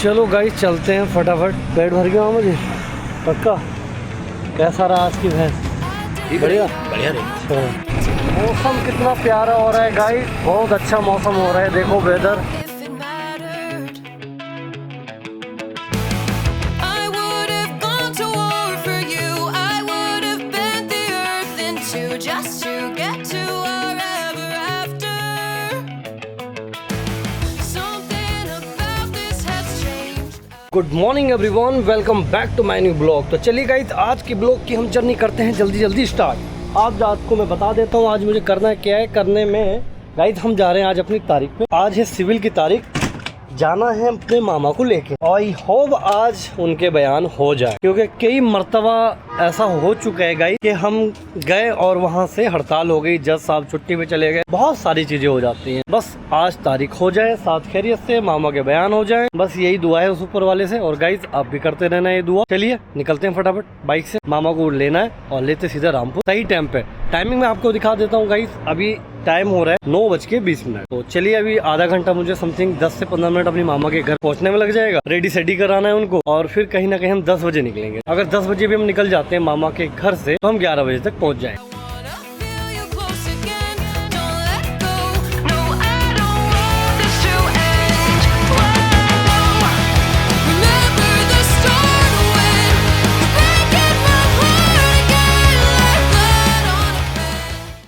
चलो गाइस चलते हैं फटाफट। पेट भर गया मुझे पक्का। कैसा रहा आज की भैंस? बढ़िया बढ़िया रही। मौसम कितना प्यारा हो रहा है गाइस, बहुत अच्छा मौसम हो रहा है। देखो वेदर good morning everyone, welcome back to my new blog. तो चलिए गाइस आज की ब्लॉग की हम जर्नी करते हैं जल्दी जल्दी स्टार्ट। आज आपको मैं बता देता हूँ आज मुझे करना क्या है। करने में गाइस हम जा रहे हैं आज अपनी तारीख पे। आज है सिविल की तारीख, जाना है अपने मामा को लेके। आई होप आज उनके बयान हो जाए, क्योंकि कई मर्तबा ऐसा हो चुका है गाइस कि हम गए और वहाँ से हड़ताल हो गई, जज साहब छुट्टी पे चले गए, बहुत सारी चीजें हो जाती हैं। बस आज तारीख हो जाए, साथ खैरियत से मामा के बयान हो जाए, बस यही दुआ है उस ऊपर वाले से। और गाइस आप भी करते रहना ये दुआ। चलिए निकलते हैं फटाफट बाइक से, मामा को लेना है और लेते सीधे रामपुर सही टाइम पे। टाइमिंग मैं आपको दिखा देता हूँ गाइस, अभी टाइम हो रहा है 9:20। तो चलिए अभी आधा घंटा मुझे समथिंग 10 से 15 मिनट अपनी मामा के घर पहुंचने में लग जाएगा। रेडी सेडी कराना है उनको और फिर कहीं ना कहीं हम 10 बजे निकलेंगे। अगर 10 बजे भी हम निकल जाते हैं मामा के घर से तो हम 11 बजे तक पहुंच जाएंगे।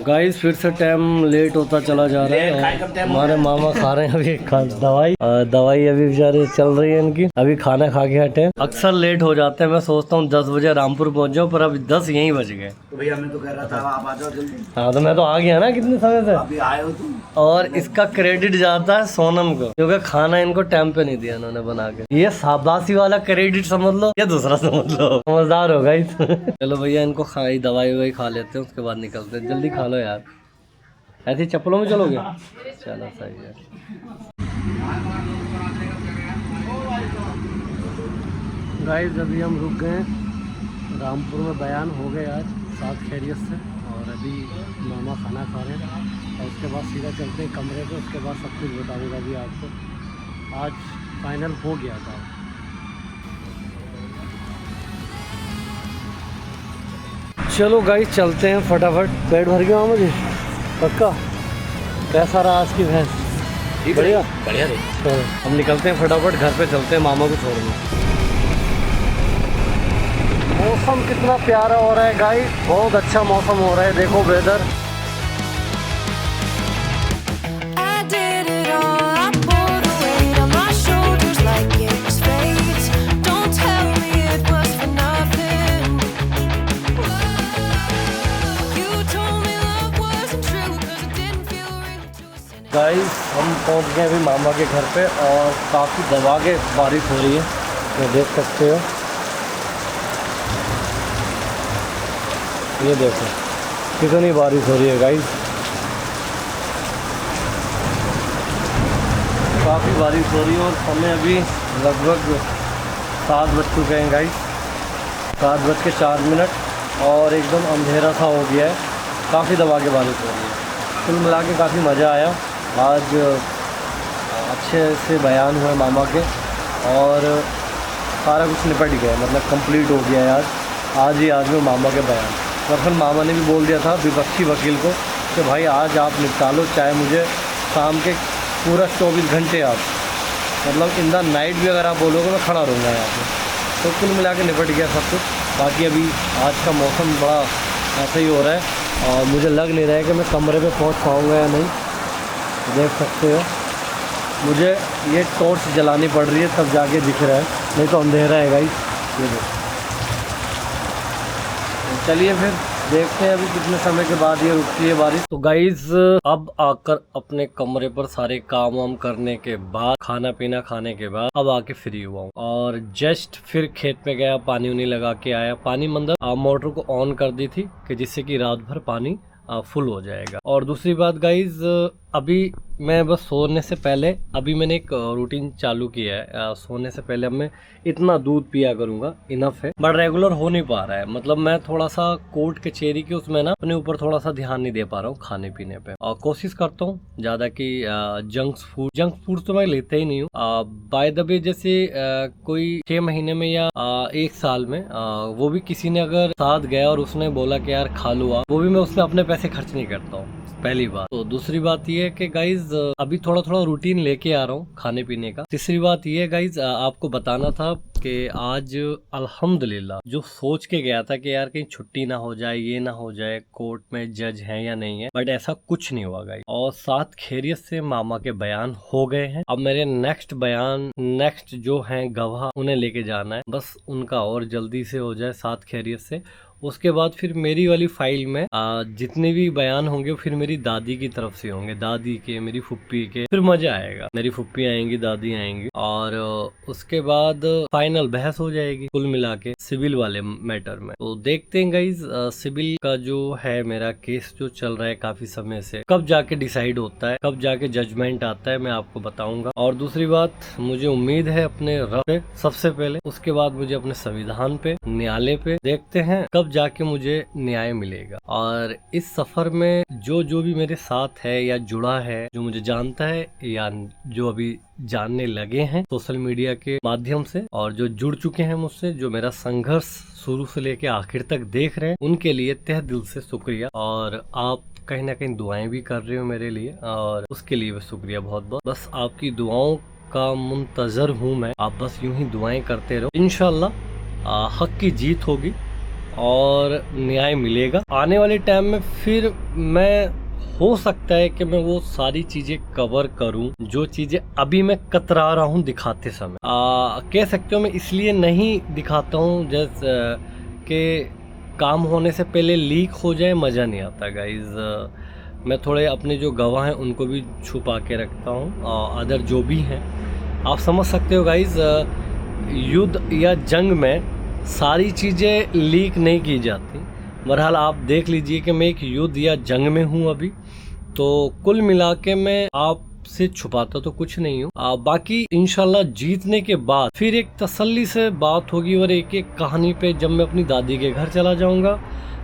गाइस फिर से टाइम लेट होता चला जा रहा है। हमारे मामा खा रहे हैं अभी दवाई अभी बेचारे चल रही है इनकी, अभी खाना खा के हटे। अक्सर लेट हो जाते हैं, मैं सोचता हूँ 10 बजे रामपुर पहुंच जाऊँ, पर अभी 10 यहीं बज गए। तो भैया मैं तो कह रहा था आप आ जाओ जल्दी। हाँ तो मैं तो आ गया ना कितने समय से, अभी आए हो तुम। और इसका क्रेडिट जाता है सोनम को, क्योंकि खाना इनको टाइम पे नहीं दिया इन्होंने बना के। ये शाबाशी वाला क्रेडिट समझ लो या दूसरा समझ लो, समझदार हो गई। चलो भैया इनको खाई दवाई ववाई खा लेते हैं, उसके बाद निकलते हैं। जल्दी खा लो यार, ऐसी चप्पलों में चलोगे? चलो सही है। गाइस अभी हम रुक गए रामपुर में, बयान हो गए आज साथ खैरियत से। और अभी मामा खाना खा रहे हैं और उसके बाद सीधा चलते हैं कमरे पे। उसके बाद सब कुछ बताऊंगा भी आपको। आज फाइनल हो गया था। चलो गाइस चलते हैं फटाफट। पेट भर गया मुझे पक्का। कैसा रहा आज की भैंस? बढ़िया बढ़िया रही। तो हम निकलते हैं फटाफट, घर पे चलते हैं मामा को छोड़ने। मौसम कितना प्यारा हो रहा है गाइस, बहुत अच्छा मौसम हो रहा है। देखो वेदर गाइस हम पहुंच गए अभी मामा के घर पे और काफ़ी दबा के बारिश हो रही है, ये देख सकते हो। ये देखो कितनी बारिश हो रही है गाइस, काफ़ी बारिश हो रही है। और समय अभी लगभग 7 बज चुके हैं गाइस, 7:04 और एकदम अंधेरा सा हो गया है। काफ़ी दबा के बारिश हो रही है। कुल मिला के काफ़ी मज़ा आया। आज अच्छे से बयान हुए मामा के और सारा कुछ निपट गया, मतलब कंप्लीट हो गया है आज ही आज में मामा के बयान। दरअसल मामा ने भी बोल दिया था विपक्षी वकील को कि भाई आज आप निपटा लो, चाहे मुझे शाम के पूरा 24 घंटे आप, मतलब इन द नाइट भी अगर आप बोलोगे मैं खड़ा रहूँगा यहाँ पे। तो कुल मिला के निपट गया सब कुछ। बाकी अभी आज का मौसम बड़ा ऐसा ही हो रहा है और मुझे लग नहीं रहा है कि मैं कमरे पे पहुंच पाऊंगा या नहीं। देख सकते हो मुझे ये टॉर्च जलानी पड़ रही है तब जाके दिख रहा है, नहीं तो अंधेरा है गाइस। ये देखो, चलिए फिर देखते हैं अभी कितने समय के बाद ये रुकती है बारिश। तो गाइस अब आकर अपने कमरे पर सारे काम वाम करने के बाद, खाना पीना खाने के बाद अब आके फ्री हुआ हूँ और जस्ट फिर खेत में गया, पानी उनी लगा के आया। पानी मतलब मोटर को ऑन कर दी थी कि जिससे कि रात भर पानी फुल हो जाएगा। और दूसरी बात गाइज, अभी मैं बस सोने से पहले अभी मैंने एक रूटीन चालू किया है। सोने से पहले अब मैं इतना दूध पिया करूंगा, इनफ है, बट रेगुलर हो नहीं पा रहा है। मतलब मैं थोड़ा सा कोर्ट कचहरी के उसमें ना अपने ऊपर थोड़ा सा ध्यान नहीं दे पा रहा हूँ खाने पीने पे, और कोशिश करता हूँ ज्यादा कि जंक फूड तो मैं लेता ही नहीं हूँ। बाय द वे जैसे कोई 6 महीने में या 1 साल में वो भी किसी ने अगर साथ गया और उसने बोला कि यार खा लो आप, वो भी मैं उसमें अपने पैसे खर्च नहीं करता हूँ, पहली बात। तो दूसरी बात ये है कि गाइज अभी थोड़ा थोड़ा रूटीन लेके आ रहा हूँ खाने पीने का। तीसरी बात ये है गाइज, आपको बताना था कि आज अल्हम्दुलिल्लाह जो सोच के गया था कि यार कहीं छुट्टी ना हो जाए, ये ना हो जाए कोर्ट में जज है या नहीं है, बट ऐसा कुछ नहीं हुआ गाइज। और साथ खैरियत से मामा के बयान हो गए हैं। अब मेरे नेक्स्ट जो हैं गवाह, उन्हें लेके जाना है, बस उनका और जल्दी से हो जाए साथ खैरियत से। उसके बाद फिर मेरी वाली फाइल में जितने भी बयान होंगे फिर मेरी दादी की तरफ से होंगे, दादी के, मेरी फुप्पी के, फिर मजा आएगा। मेरी फुप्पी आएंगी, दादी आएंगी, और उसके बाद फाइनल बहस हो जाएगी कुल मिला के सिविल वाले मैटर में। तो देखते हैं गाइज, सिविल का जो है मेरा केस जो चल रहा है काफी समय से, कब जाके डिसाइड होता है, कब जाके जजमेंट आता है, मैं आपको बताऊंगा। और दूसरी बात, मुझे उम्मीद है अपने रब पे सबसे पहले, उसके बाद मुझे अपने संविधान पे, न्यायालय पे। देखते हैं कब जाके मुझे न्याय मिलेगा। और इस सफर में जो भी मेरे साथ है या जुड़ा है, जो मुझे जानता है या जो अभी जानने लगे हैं सोशल मीडिया के माध्यम से, और जो जुड़ चुके हैं मुझसे, जो मेरा संघर्ष शुरू से लेके आखिर तक देख रहे हैं, उनके लिए तहे दिल से शुक्रिया। और आप कहीं ना कहीं दुआएं भी कर रहे हो मेरे लिए, और उसके लिए भी शुक्रिया बहुत बहुत। बस आपकी दुआओं का मुंतजर हूँ मैं, आप बस यूं ही दुआएं करते रहो। इंशाल्लाह हक की जीत होगी और न्याय मिलेगा। आने वाले टाइम में फिर मैं, हो सकता है कि मैं वो सारी चीजें कवर करूं जो चीजें अभी मैं कतरा रहा हूं दिखाते समय। कह सकते हो मैं इसलिए नहीं दिखाता हूं जैसे कि काम होने से पहले लीक हो जाए, मजा नहीं आता गाइज। मैं थोड़े अपने जो गवाह हैं उनको भी छुपा के रखता हूँ, अदर जो भी हैं आप समझ सकते हो गाइज। युद्ध या जंग में सारी चीज़ें लीक नहीं की जाती। बहरहाल आप देख लीजिए कि मैं एक युद्ध या जंग में हूँ अभी, तो कुल मिला के मैं आपसे छुपाता तो कुछ नहीं हूँ। बाकी इंशाल्लाह जीतने के बाद फिर एक तसल्ली से बात होगी, और एक एक कहानी पे जब मैं अपनी दादी के घर चला जाऊँगा,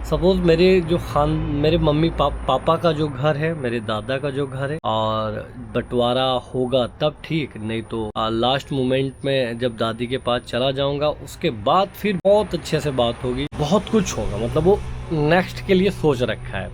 सपोज मेरे मम्मी पापा का जो घर है, मेरे दादा का जो घर है, और बंटवारा होगा तब ठीक, नहीं तो लास्ट मोमेंट में जब दादी के पास चला जाऊंगा उसके बाद फिर बहुत अच्छे से बात होगी, बहुत कुछ होगा। मतलब वो नेक्स्ट के लिए सोच रखा है।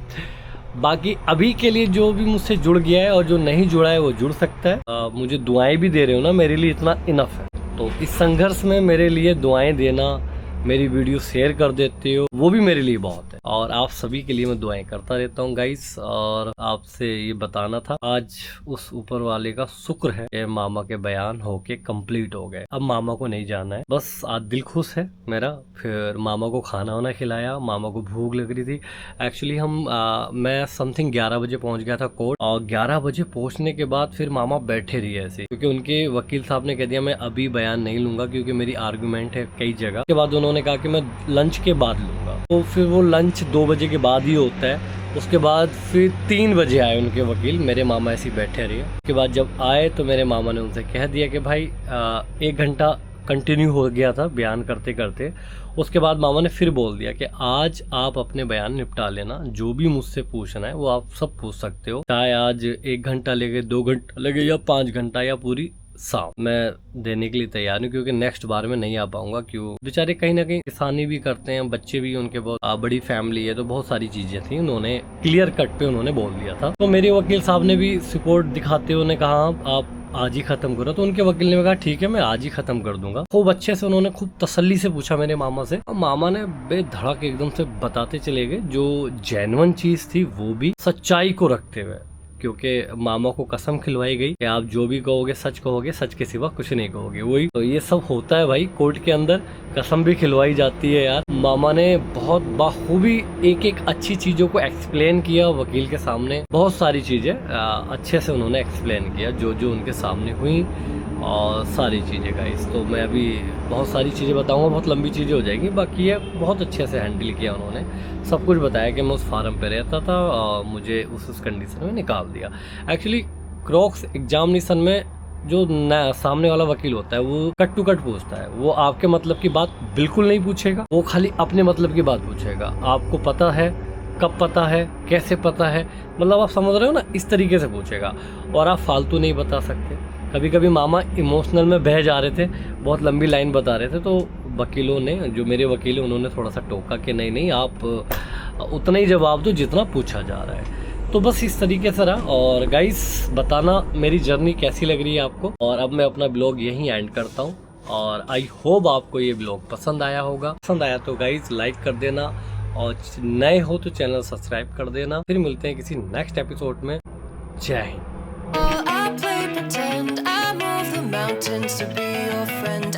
बाकी अभी के लिए जो भी मुझसे जुड़ गया है और जो नहीं जुड़ा है वो जुड़ सकता है। मुझे दुआएं भी दे रहे हो ना, मेरे लिए इतना इनफ है। तो इस संघर्ष में मेरे लिए दुआएं देना, मेरी वीडियो शेयर कर देते हो, वो भी मेरे लिए बहुत है। और आप सभी के लिए मैं दुआएं करता रहता हूँ गाइस। और आपसे ये बताना था, आज उस ऊपर वाले का शुक्र है कि मामा के बयान होके कंप्लीट हो गए। अब मामा को नहीं जाना है, बस आज दिल खुश है मेरा। फिर मामा को खाना वाना खिलाया, मामा को भूख लग रही थी। एक्चुअली मैं समथिंग 11 बजे पहुंच गया था कोर्ट, और 11 बजे पहुंचने के बाद फिर मामा बैठे रही ऐसे, क्योंकि उनके वकील साहब ने कह दिया मैं अभी बयान नहीं लूंगा क्योंकि मेरी आर्गुमेंट है कई जगह। के बाद उन्होंने कहा कि मैं लंच के बाद लूंगा, तो फिर वो लंच 2 बजे के बाद ही होता है। उसके बाद फिर 3 बजे आए उनके वकील, मेरे मामा ऐसे ही बैठे रहे। उसके बाद जब आए तो मेरे मामा ने उनसे कह दिया कि भाई 1 घंटा कंटिन्यू हो गया था बयान करते करते। उसके बाद मामा ने फिर बोल दिया कि आज आप अपने बयान निपटा लेना, जो भी मुझसे पूछना है वो आप सब पूछ सकते हो, चाहे आज 1 घंटा लगे, 2 घंटा लगे, या 5 घंटा, या पूरी शाम, मैं देने के लिए तैयार हूँ। क्योंकि नेक्स्ट बार में नहीं आ पाऊंगा, क्यों बेचारे कहीं ना कहीं किसानी भी करते हैं, बच्चे भी उनके, बहुत बड़ी फैमिली है, तो बहुत सारी चीजें थी। उन्होंने क्लियर कट पे उन्होंने बोल दिया था। तो मेरे वकील साहब ने भी सपोर्ट दिखाते हुए कहा आप आज ही खत्म करो। तो उनके वकील ने कहा ठीक है मैं आज ही खत्म कर दूंगा। खूब अच्छे से उन्होंने खूब तसल्ली से पूछा मेरे मामा से, और मामा ने बेधड़क एकदम से बताते चले गए, जो जेन्युइन चीज थी वो भी सच्चाई को रखते हुए। क्योंकि मामा को कसम खिलवाई गई कि आप जो भी कहोगे सच कहोगे, सच के सिवा कुछ नहीं कहोगे। वही तो ये सब होता है भाई कोर्ट के अंदर, कसम भी खिलवाई जाती है यार। मामा ने बहुत बाखूबी एक एक अच्छी चीजों को एक्सप्लेन किया वकील के सामने, बहुत सारी चीजें अच्छे से उन्होंने एक्सप्लेन किया जो जो उनके सामने हुई, और सारी चीज़ें गाइस। तो मैं अभी बहुत सारी चीज़ें बताऊंगा, बहुत लंबी चीज़ें हो जाएंगी। बाकी ये बहुत अच्छे से हैंडल किया उन्होंने, सब कुछ बताया कि मैं उस फार्म पे रहता था और मुझे उस कंडीशन में निकाल दिया। एक्चुअली क्रॉस एग्जामिनेशन में जो सामने वाला वकील होता है वो कट टू कट पूछता है। वो आपके मतलब की बात बिल्कुल नहीं पूछेगा, वो खाली अपने मतलब की बात पूछेगा। आपको पता है, कब पता है, कैसे पता है, मतलब आप समझ रहे हो ना, इस तरीके से पूछेगा। और आप फालतू नहीं बता सकते। कभी कभी मामा इमोशनल में बह जा रहे थे, बहुत लंबी लाइन बता रहे थे, तो वकीलों ने, जो मेरे वकील हैं, उन्होंने थोड़ा सा टोका कि नहीं आप उतना ही जवाब दो जितना पूछा जा रहा है। तो बस इस तरीके से रहा। और गाइस बताना मेरी जर्नी कैसी लग रही है आपको। और अब मैं अपना ब्लॉग यहीं एंड करता हूँ और आई होप आपको ये ब्लॉग पसंद आया होगा। पसंद आया तो गाइस लाइक कर देना और नए हो तो चैनल सब्सक्राइब कर देना। फिर मिलते हैं किसी नेक्स्ट एपिसोड में। जय Hind. I play pretend I move the mountains to be your friend.